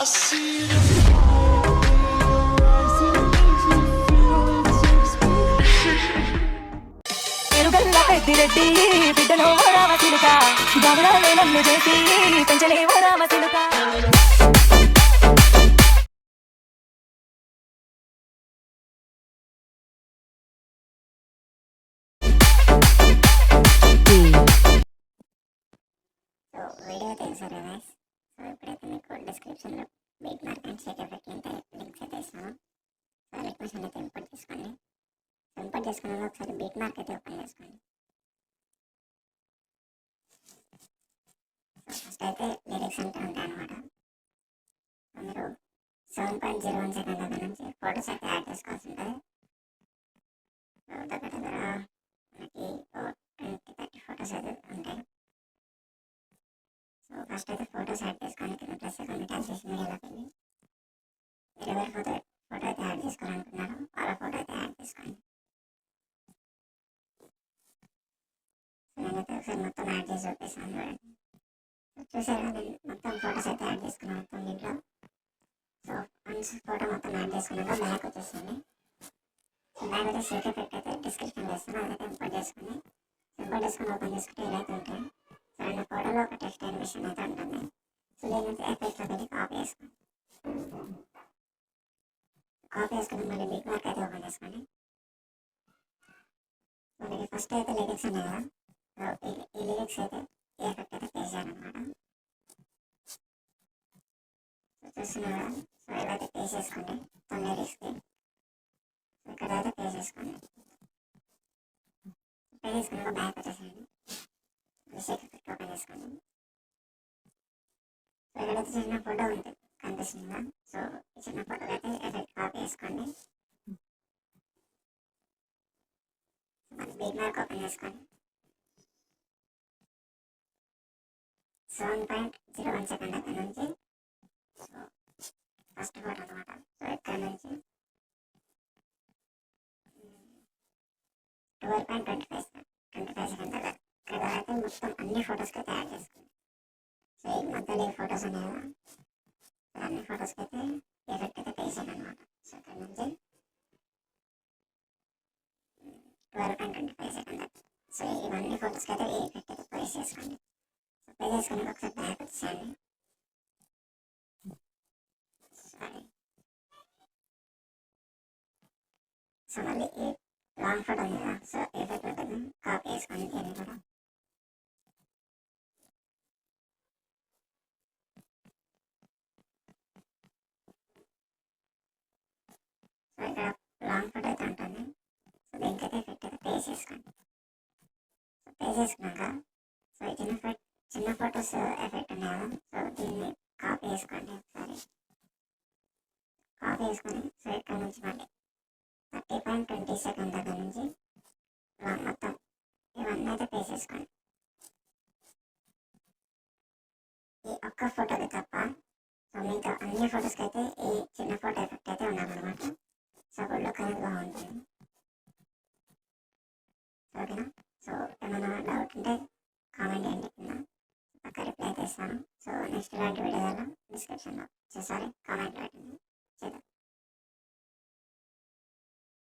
I see the ఎరుగల్లా Peddireddy బిడ్డలో రామ చిలుక గమనాలే నన్ను చేసి పెంచలేవో రామ చిలుక సో వీడియో తెలుసారా గైస్. సో ఇప్పుడైతే మీకు డిస్క్రిప్షన్లో big mark and shake effect links అయితే ఇస్తాను. సో రిక్వెస్ట్ అయితే ఇంపోర్ట్ చేసుకోండి. సో ఇంపోర్ట్ చేసుకున్నాక ఒకసారి బిగ్ మార్క్ అయితే ఓపెన్ చేసుకోండి. సో ఫస్ట్ అయితే లిరిక్స్ అంటే ఉంటాయి అనమాట. మీరు 7.01 సెకండ్ దగ్గర నుంచి ఫొటోస్ అయితే యాడ్ చేసుకోవాల్సి ఉంటుంది. సో దగ్గర మనకి 20-30 ఫొటోస్ అయితే ఉంటాయి. సో ఫస్ట్ అయితే ఫొటోస్ యాడ్ చేసుకొని కింద ప్లస్ కొన్ని ట్రాన్స్లేషన్ మీడియాలోకి వెళ్ళి ఎవరి ఫోటో అయితే యాడ్ చేసుకోవాలనుకున్నారో వాళ్ళ ఫోటో అయితే యాడ్ చేసుకోండి. సో నేనైతే ఒకసారి మొత్తం యాడ్ చేసి చూపిస్తాను చూడండి. చూసారా నేను మొత్తం ఫొటోస్ అయితే యాడ్ చేసుకున్నాను మొత్తం దీంట్లో. సో వన్స్ ఫోటో మొత్తం యాడ్ చేసుకున్నాక బ్యాక్ వచ్చేసింది. సో బ్యాక్ అయితే షేక్ ఎఫెక్ట్ అయితే డిస్క్రిప్షన్ చేస్తాను, అదైతే ఇంపోర్ట్ చేసుకుని ఓపెన్ చేసుకుంటే ఇదైతే ఉంటాయి. సో నా ఫోటోలో ఒక టెక్స్ట్ యానిమేషన్ అయితే ఉంటుంది. సో దీనైతే ఎఫెక్ట్లో వెళ్ళి కాపీ చేసుకోండి. కాపీ చేసుకుని మళ్ళీ బిగ్ మార్క్ అయితే ఓపెన్ చేసుకోండి. మనకి ఫస్ట్ అయితే లిరిక్స్ ఉన్నాయి కదా, సో ఈ లిరిక్స్ అయితే ఈ ఎఫెక్ట్ అయితే పేస్ట్ చేయాలన్నమాట. సో చూస్తున్నారు కదా, సో ఇలా అయితే పేస్ట్ చేసుకోండి మొత్తం లిరిక్స్కి. సో ఇక్కడ అయితే పేస్ట్ చేసుకోండి. పేస్ట్ చేసుకున్నాక బ్యాక్ వచ్చేసేయండి. షేక్ ఎఫెక్ట్ ఓపెన్ చేసుకోండి. సో ఇక్కడైతే చిన్న ఫోటో ఉంటుంది కనిపిస్తుందా, సో ఈ చిన్న ఫోటో అయితే ఎఫెక్ట్ కాపీ చేసుకోండి. బిగ్ మార్క్ ఓపెన్ చేసుకోండి. 7.01 సెకండ్ దగ్గర నుంచి సో ఫస్ట్ ఫోటో అనమాట. సో ఇక్కడ నుంచి 12.25 సెకండ్ దగ్గర ఇక్కడ అయితే మొత్తం అన్ని ఫొటోస్కి అయితే యాడ్ చేసుకోండి. సో ఈ మధ్యలో ఈ ఫొటోస్ ఉన్నాయి కదా, అన్ని ఫొటోస్కి అయితే ఎఫెక్ట్ అయితే పేస్ట్ చేయండి అనమాట. సో ఇక్కడ నుంచి 12.25 సెకండ్. సో ఇవన్నీ ఫొటోస్కి అయితే ఈ ఎఫెక్ట్ అయితే పేస్ట్ చేసుకోండి. సో పేస్ట్ చేసుకుని ఒకసారి బ్యాక్ వచ్చేయండి. సారీ, సో మళ్ళీ ఈ లాంగ్ ఫోటో ఉంది కదా, సో ఎఫెక్ట్ ఉంటుంది కాపీ చేసుకోండి దీన్ని కూడా. సో ఇక్కడ లాంగ్ ఫోటో అయితే ఉంటుంది. సో దీనికైతే ఎఫెక్ట్ అయితే పేస్ట్ చేసుకోండి. సో పేస్ట్ చేసుకున్నాక సో ఈ చిన్న ఫొటోస్ ఎఫెక్ట్ ఉన్నాయి కదా, సో దీన్ని కాపీ చేసుకోండి. ఒకసారి కాపీ చేసుకొని సో ఇక్కడ నుంచి మళ్ళీ 30.20 సెకండ్ దగ్గర నుంచి మొత్తం ఇవన్నీ అయితే పేస్ట్ చేసుకోండి. ఈ ఒక్క ఫోటోకి తప్ప సో మిగతా అన్ని ఫొటోస్కి అయితే ఈ చిన్న ఫోటో ఎఫెక్ట్ అయితే ఉండాలన్నమాట. సో అప్పుడు లుక్ అనేది బాగుంటుంది. ఓకేనా? సో ఏమైనా డౌట్ ఉంటే కామెంట్ చేయండి, కింద పక్క రిప్లై అయితే ఇస్తాను. సో నెక్స్ట్ ఇలాంటి వీడియోలో డిస్క్రిప్షన్లో కామెంట్ పెట్టండి చేద్దాం.